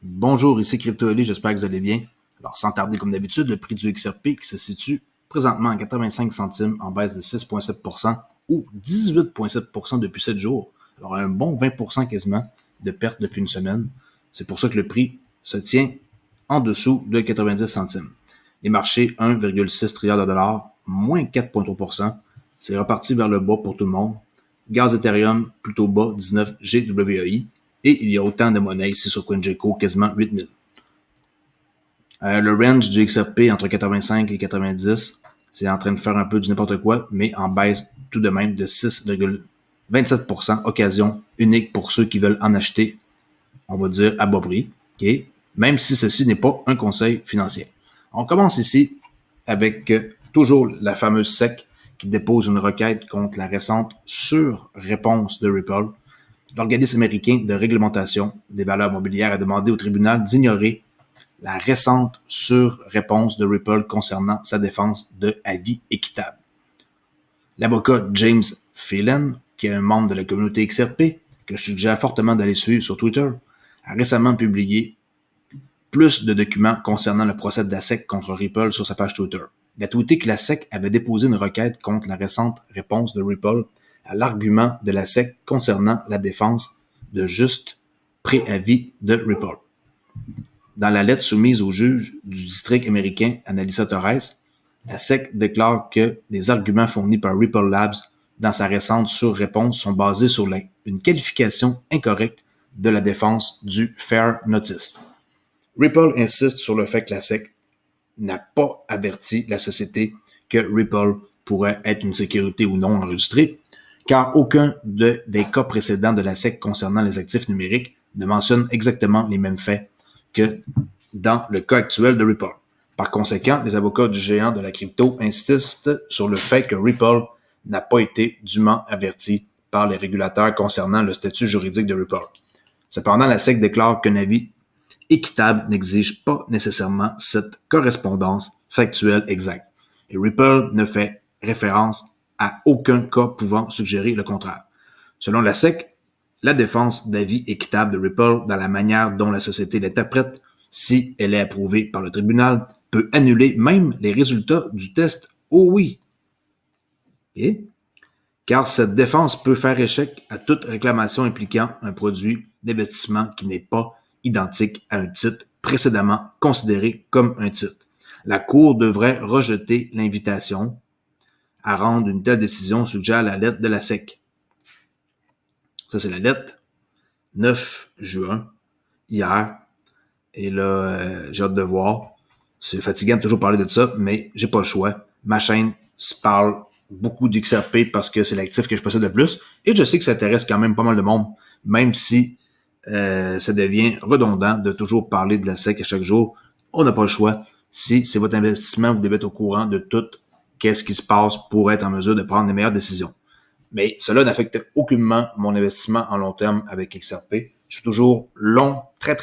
Bonjour, ici CryptoEli, j'espère que vous allez bien. Alors, sans tarder, comme d'habitude, le prix du XRP qui se situe présentement à 85 centimes en baisse de 6,7% ou 18,7% depuis 7 jours. Alors, un bon 20% quasiment de perte depuis une semaine. C'est pour ça que le prix se tient en dessous de 90 centimes. Les marchés, 1,6 trilliard de dollars, moins 4,3%. C'est reparti vers le bas pour tout le monde. Gaz Ethereum, plutôt bas, 19 GWAI. Et il y a autant de monnaies ici sur CoinGecko, quasiment 8000. Le range du XRP entre 85 et 90, c'est en train de faire un peu du n'importe quoi, mais en baisse tout de même de 6,27%, occasion unique pour ceux qui veulent en acheter, on va dire à bas prix, okay? Même si ceci n'est pas un conseil financier. On commence ici avec toujours la fameuse SEC qui dépose une requête contre la récente sur-réponse de Ripple. L'organisme américain de réglementation des valeurs mobilières a demandé au tribunal d'ignorer la récente sur-réponse de Ripple concernant sa défense de avis équitable. L'avocat James Phelan, qui est un membre de la communauté XRP, que je suggère fortement d'aller suivre sur Twitter, a récemment publié plus de documents concernant le procès de la SEC contre Ripple sur sa page Twitter. Il a tweeté que la SEC avait déposé une requête contre la récente réponse de Ripple à l'argument de la SEC concernant la défense de juste préavis de Ripple. Dans la lettre soumise au juge du district américain Annalisa Torres, la SEC déclare que les arguments fournis par Ripple Labs dans sa récente sur-réponse sont basés sur une qualification incorrecte de la défense du Fair Notice. Ripple insiste sur le fait que la SEC n'a pas averti la société que Ripple pourrait être une sécurité ou non enregistrée, car aucun des cas précédents de la SEC concernant les actifs numériques ne mentionne exactement les mêmes faits que dans le cas actuel de Ripple. Par conséquent, les avocats du géant de la crypto insistent sur le fait que Ripple n'a pas été dûment averti par les régulateurs concernant le statut juridique de Ripple. Cependant, la SEC déclare qu'un avis équitable n'exige pas nécessairement cette correspondance factuelle exacte. Et Ripple ne fait référence à aucun cas pouvant suggérer le contraire. Selon la SEC, la défense d'avis équitable de Ripple dans la manière dont la société l'interprète, si elle est approuvée par le tribunal, peut annuler même les résultats du test OWI. Okay? Car cette défense peut faire échec à toute réclamation impliquant un produit d'investissement qui n'est pas identique à un titre précédemment considéré comme un titre. La Cour devrait rejeter l'invitation à rendre une telle décision, suggère la lettre de la SEC. Ça, c'est la lettre 9 juin, hier. Et là, j'ai hâte de voir. C'est fatigant de toujours parler de ça, mais j'ai pas le choix. Ma chaîne se parle beaucoup d'XRP parce que c'est l'actif que je possède le plus. Et je sais que ça intéresse quand même pas mal de monde, même si ça devient redondant de toujours parler de la SEC à chaque jour. On n'a pas le choix. Si c'est votre investissement, vous devez être au courant de tout qu'est-ce qui se passe pour être en mesure de prendre les meilleures décisions. Mais cela n'affecte aucunement mon investissement en long terme avec XRP. Je suis toujours long, très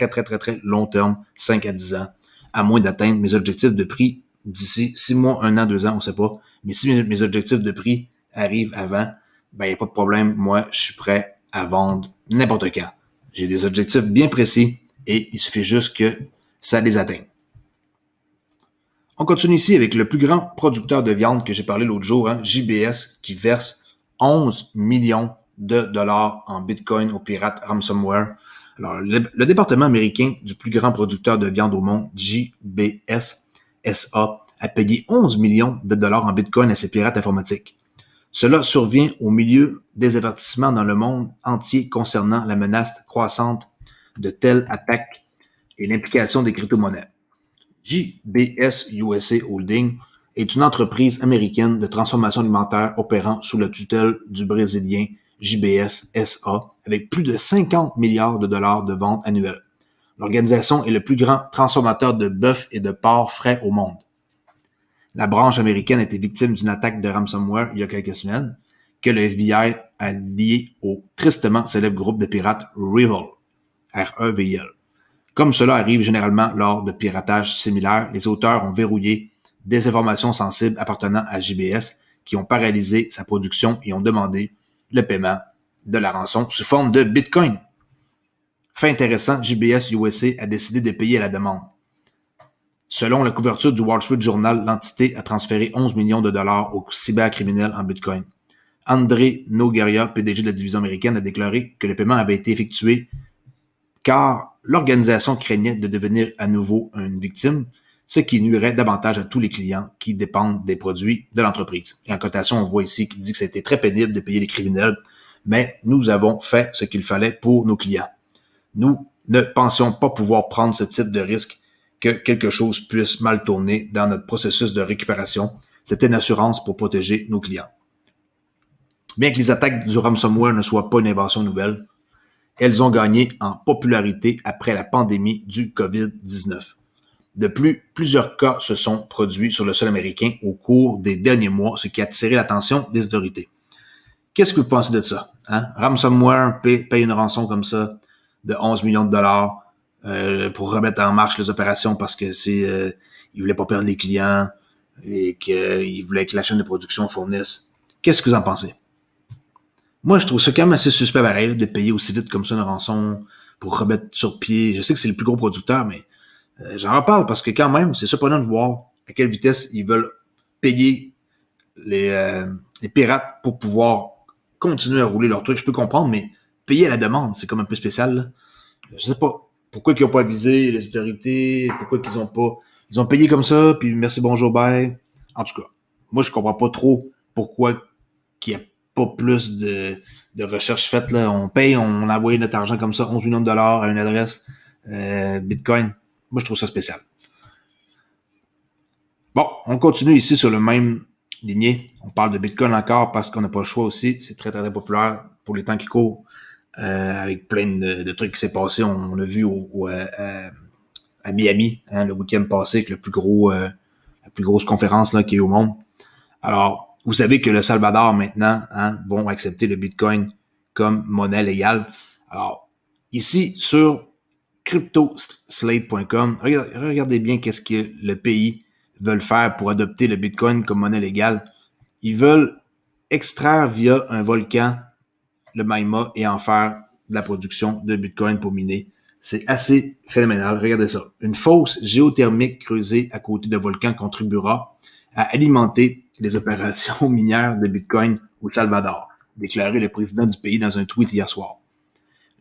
long terme, 5 à 10 ans, à moins d'atteindre mes objectifs de prix d'ici 6 mois, 1 an, 2 ans, on sait pas. Mais si mes objectifs de prix arrivent avant, ben, il n'y a pas de problème. Moi, je suis prêt à vendre n'importe quand. J'ai des objectifs bien précis et il suffit juste que ça les atteigne. On continue ici avec le plus grand producteur de viande que j'ai parlé l'autre jour, JBS, qui verse 11 millions de dollars en Bitcoin aux pirates ransomware. Alors, le département américain du plus grand producteur de viande au monde, JBS SA, a payé 11 millions de dollars en Bitcoin à ses pirates informatiques. Cela survient au milieu des avertissements dans le monde entier concernant la menace croissante de telles attaques et l'implication des crypto-monnaies. JBS USA Holding est une entreprise américaine de transformation alimentaire opérant sous la tutelle du Brésilien JBS SA avec plus de 50 milliards de dollars de ventes annuelles. L'organisation est le plus grand transformateur de bœuf et de porc frais au monde. La branche américaine a été victime d'une attaque de ransomware il y a quelques semaines que le FBI a liée au tristement célèbre groupe de pirates REvil, R-E-V-I-L. Comme cela arrive généralement lors de piratages similaires, les auteurs ont verrouillé des informations sensibles appartenant à JBS qui ont paralysé sa production et ont demandé le paiement de la rançon sous forme de Bitcoin. Fait intéressant, JBS USA a décidé de payer à la demande. Selon la couverture du Wall Street Journal, l'entité a transféré 11 millions de dollars aux cybercriminels en Bitcoin. André Nogueira, PDG de la division américaine, a déclaré que le paiement avait été effectué car l'organisation craignait de devenir à nouveau une victime, ce qui nuirait davantage à tous les clients qui dépendent des produits de l'entreprise. Et en cotation, on voit ici qu'il dit que c'était très pénible de payer les criminels, mais nous avons fait ce qu'il fallait pour nos clients. Nous ne pensions pas pouvoir prendre ce type de risque que quelque chose puisse mal tourner dans notre processus de récupération. C'était une assurance pour protéger nos clients. Bien que les attaques du ransomware ne soient pas une invention nouvelle, elles ont gagné en popularité après la pandémie du COVID-19. De plus, plusieurs cas se sont produits sur le sol américain au cours des derniers mois, ce qui a attiré l'attention des autorités. Qu'est-ce que vous pensez de ça? Ransomware paye une rançon comme ça de 11 millions de dollars pour remettre en marche les opérations parce que ils voulaient pas perdre les clients et qu'ils voulaient que la chaîne de production fournisse. Qu'est-ce que vous en pensez? Moi, je trouve ça quand même assez suspect pareil de payer aussi vite comme ça une rançon pour remettre sur pied. Je sais que c'est le plus gros producteur, mais j'en reparle parce que quand même, c'est surprenant de voir à quelle vitesse ils veulent payer les pirates pour pouvoir continuer à rouler leur truc. Je peux comprendre, mais payer à la demande, c'est comme un peu spécial. Là. Je sais pas pourquoi ils n'ont pas avisé les autorités, pourquoi qu'ils ont pas... Ils ont payé comme ça, puis merci, bonjour, bye. En tout cas, moi, je comprends pas trop pourquoi qu'il n'y a pas plus de recherches faites. Là. On paye, on a envoyé notre argent comme ça, 11 millions de dollars à une adresse Bitcoin. Moi, je trouve ça spécial. Bon, on continue ici sur le même lignée. On parle de Bitcoin encore parce qu'on n'a pas le choix aussi. C'est très, très, très populaire pour les temps qui courent. Avec plein de trucs qui s'est passé. On l'a vu à Miami, le week-end passé, avec la plus grosse conférence là, qu'il y a eu au monde. Alors, vous savez que le Salvador, maintenant, vont accepter le Bitcoin comme monnaie légale. Alors, ici, sur cryptoslate.com, regardez bien qu'est-ce que le pays veulent faire pour adopter le Bitcoin comme monnaie légale. Ils veulent extraire via un volcan le magma et en faire de la production de Bitcoin pour miner. C'est assez phénoménal. Regardez ça. Une fosse géothermique creusée à côté de volcan contribuera à alimenter les opérations minières de Bitcoin au Salvador, déclaré le président du pays dans un tweet hier soir.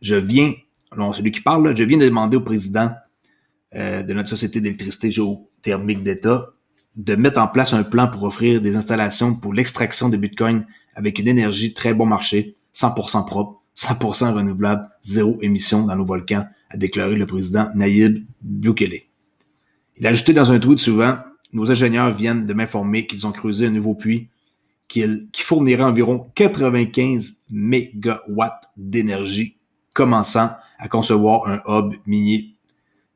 Celui qui parle, là, je viens de demander au président de notre société d'électricité géothermique d'État de mettre en place un plan pour offrir des installations pour l'extraction de Bitcoin avec une énergie très bon marché, 100% propre, 100% renouvelable, zéro émission dans nos volcans, a déclaré le président Nayib Bukele. Il a ajouté dans un tweet suivant, nos ingénieurs viennent de m'informer qu'ils ont creusé un nouveau puits qui fournira environ 95 mégawatts d'énergie, commençant à concevoir un hub minier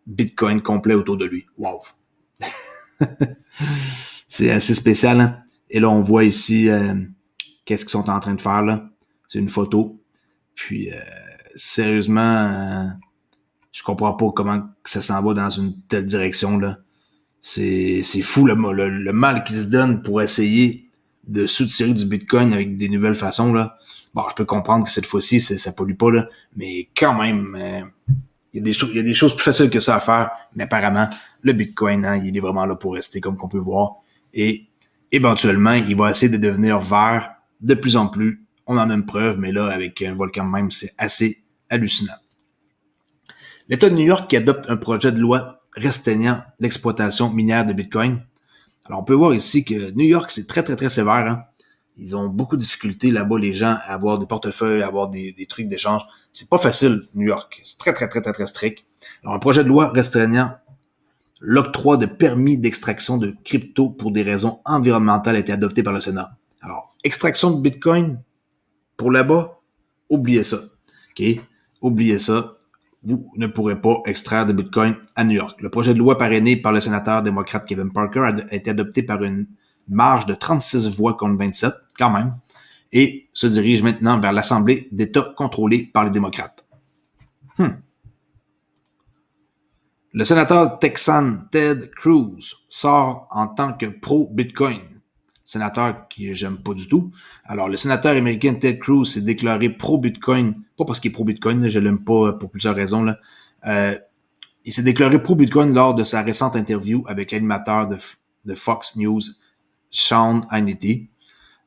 Bitcoin complet autour de lui. Wow! C'est assez spécial, hein? Et là, on voit ici qu'est-ce qu'ils sont en train de faire, là. C'est une photo. Puis, sérieusement, je comprends pas comment ça s'en va dans une telle direction, là. C'est fou, le mal qu'ils se donnent pour essayer de soutirer du Bitcoin avec des nouvelles façons, là. Bon, je peux comprendre que cette fois-ci, ça pollue pas, là. Mais quand même... il y a des choses plus faciles que ça à faire, mais apparemment, le Bitcoin, il est vraiment là pour rester, comme qu'on peut voir. Et éventuellement, il va essayer de devenir vert de plus en plus. On en a une preuve, mais là, avec un volcan même, c'est assez hallucinant. L'État de New York qui adopte un projet de loi restreignant l'exploitation minière de Bitcoin. Alors, on peut voir ici que New York, c'est très, très, très sévère. Hein? Ils ont beaucoup de difficultés là-bas, les gens, à avoir des portefeuilles, à avoir des trucs d'échange. C'est pas facile, New York. C'est très, très, très, très, très strict. Alors, un projet de loi restreignant l'octroi de permis d'extraction de crypto pour des raisons environnementales a été adopté par le Sénat. Alors, extraction de Bitcoin pour là-bas, oubliez ça. OK? Oubliez ça. Vous ne pourrez pas extraire de Bitcoin à New York. Le projet de loi parrainé par le sénateur démocrate Kevin Parker a été adopté par une marge de 36 voix contre 27, quand même, et se dirige maintenant vers l'Assemblée d'État contrôlée par les démocrates. Le sénateur texan Ted Cruz sort en tant que pro-Bitcoin. sénateur que j'aime pas du tout. Alors, le sénateur américain Ted Cruz s'est déclaré pro-Bitcoin, pas parce qu'il est pro-Bitcoin, là, je l'aime pas pour plusieurs raisons. Là. Il s'est déclaré pro-Bitcoin lors de sa récente interview avec l'animateur de Fox News, Sean Hannity.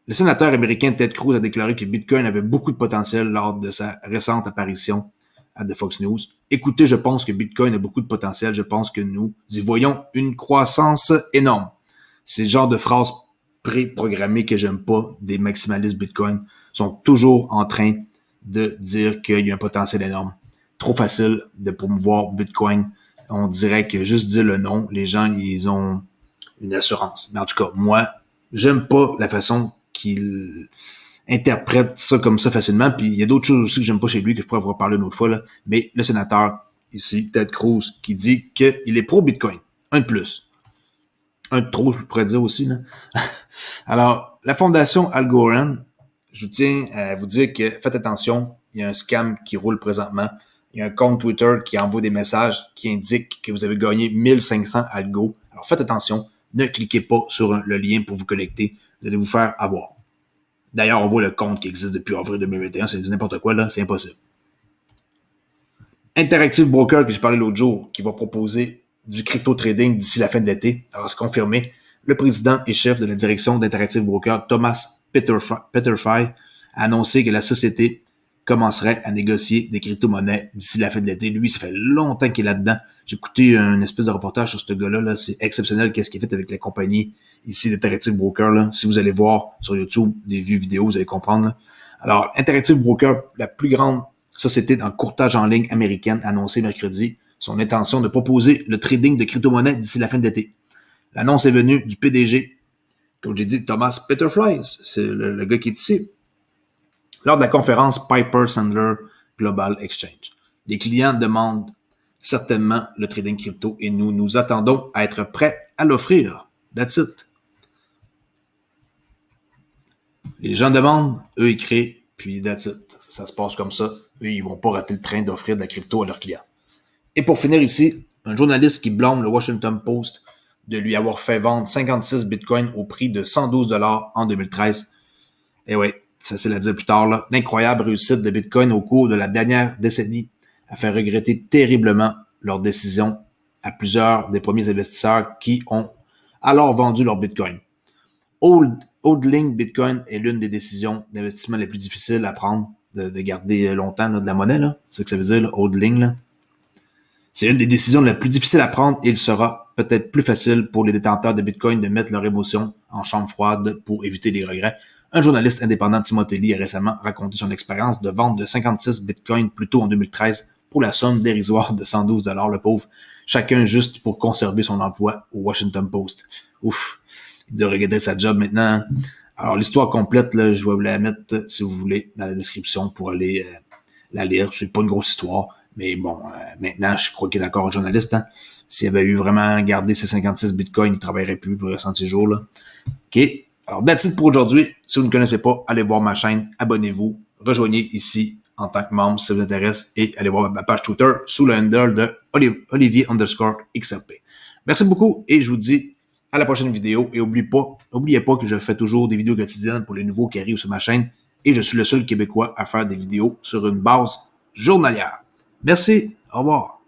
Le sénateur américain Ted Cruz a déclaré que Bitcoin avait beaucoup de potentiel lors de sa récente apparition à The Fox News. Écoutez, je pense que Bitcoin a beaucoup de potentiel. Je pense que nous y voyons une croissance énorme. C'est le genre de phrase pré-programmée que j'aime pas des maximalistes Bitcoin. Ils sont toujours en train de dire qu'il y a un potentiel énorme. Trop facile de promouvoir Bitcoin. On dirait que juste dire le nom, les gens, ils ont une assurance. Mais en tout cas, moi, j'aime pas la façon qu'il interprète ça comme ça facilement. Puis il y a d'autres choses aussi que j'aime pas chez lui, que je pourrais vous reparler une autre fois. Là. Mais le sénateur, ici, Ted Cruz, qui dit qu'il est pro-Bitcoin. Un de plus. Un de trop, je pourrais dire aussi. Là. Alors, la fondation Algorand, je tiens à vous dire que faites attention, il y a un scam qui roule présentement. Il y a un compte Twitter qui envoie des messages qui indiquent que vous avez gagné 1500 algo. Alors faites attention, ne cliquez pas sur le lien pour vous connecter. Vous allez vous faire avoir. D'ailleurs, on voit le compte qui existe depuis avril 2021. C'est n'importe quoi, là. C'est impossible. Interactive Broker, que j'ai parlé l'autre jour, qui va proposer du crypto trading d'ici la fin de l'été. Alors, c'est confirmé. Le président et chef de la direction d'Interactive Broker, Thomas Peterffy, a annoncé que la société commencerait à négocier des crypto-monnaies d'ici la fin de l'été. Lui, ça fait longtemps qu'il est là-dedans. J'ai écouté un espèce de reportage sur ce gars-là. Là. C'est exceptionnel qu'est-ce qu'il a fait avec la compagnie ici d'Interactive Broker. Là. Si vous allez voir sur YouTube des vues vidéo, vous allez comprendre. Là. Alors, Interactive Broker, la plus grande société dans le courtage en ligne américaine, a annoncé mercredi son intention de proposer le trading de crypto-monnaies d'ici la fin de l'été. L'annonce est venue du PDG, comme j'ai dit, Thomas Peterffy. C'est le gars qui est ici. Lors de la conférence Piper Sandler Global Exchange. Les clients demandent certainement le trading crypto et nous attendons à être prêts à l'offrir. That's it. Les gens demandent, eux ils créent, puis that's it. Ça se passe comme ça. Eux, ils vont pas rater le train d'offrir de la crypto à leurs clients. Et pour finir ici, un journaliste qui blâme le Washington Post de lui avoir fait vendre 56 bitcoins au prix de 112 $ en 2013. Et oui, facile à dire plus tard, là. L'incroyable réussite de Bitcoin au cours de la dernière décennie a fait regretter terriblement leur décision à plusieurs des premiers investisseurs qui ont alors vendu leur Bitcoin. Holding Bitcoin est l'une des décisions d'investissement les plus difficiles à prendre, de garder longtemps là, de la monnaie. Là. C'est ce que ça veut dire, là, holding. Là. C'est une des décisions les plus difficiles à prendre et il sera peut-être plus facile pour les détenteurs de Bitcoin de mettre leurs émotions en chambre froide pour éviter les regrets. Un journaliste indépendant, Timothy Lee, a récemment raconté son expérience de vente de 56 bitcoins plus tôt en 2013 pour la somme dérisoire de 112 $, le pauvre. Chacun juste pour conserver son emploi au Washington Post. Ouf, il doit regretter sa job maintenant. Alors, l'histoire complète, là, je vais vous la mettre, si vous voulez, dans la description pour aller la lire. C'est pas une grosse histoire, mais bon, maintenant, je crois qu'il est d'accord, un journaliste. Hein. S'il avait eu vraiment gardé ses 56 bitcoins, il travaillerait plus pour le restant de ses jours. Là. OK. Alors, that's it pour aujourd'hui. Si vous ne connaissez pas, allez voir ma chaîne, abonnez-vous, rejoignez ici en tant que membre si ça vous intéresse et allez voir ma page Twitter sous le handle de Olivier_XRP. Merci beaucoup et je vous dis à la prochaine vidéo et n'oubliez pas que je fais toujours des vidéos quotidiennes pour les nouveaux qui arrivent sur ma chaîne et je suis le seul Québécois à faire des vidéos sur une base journalière. Merci, au revoir.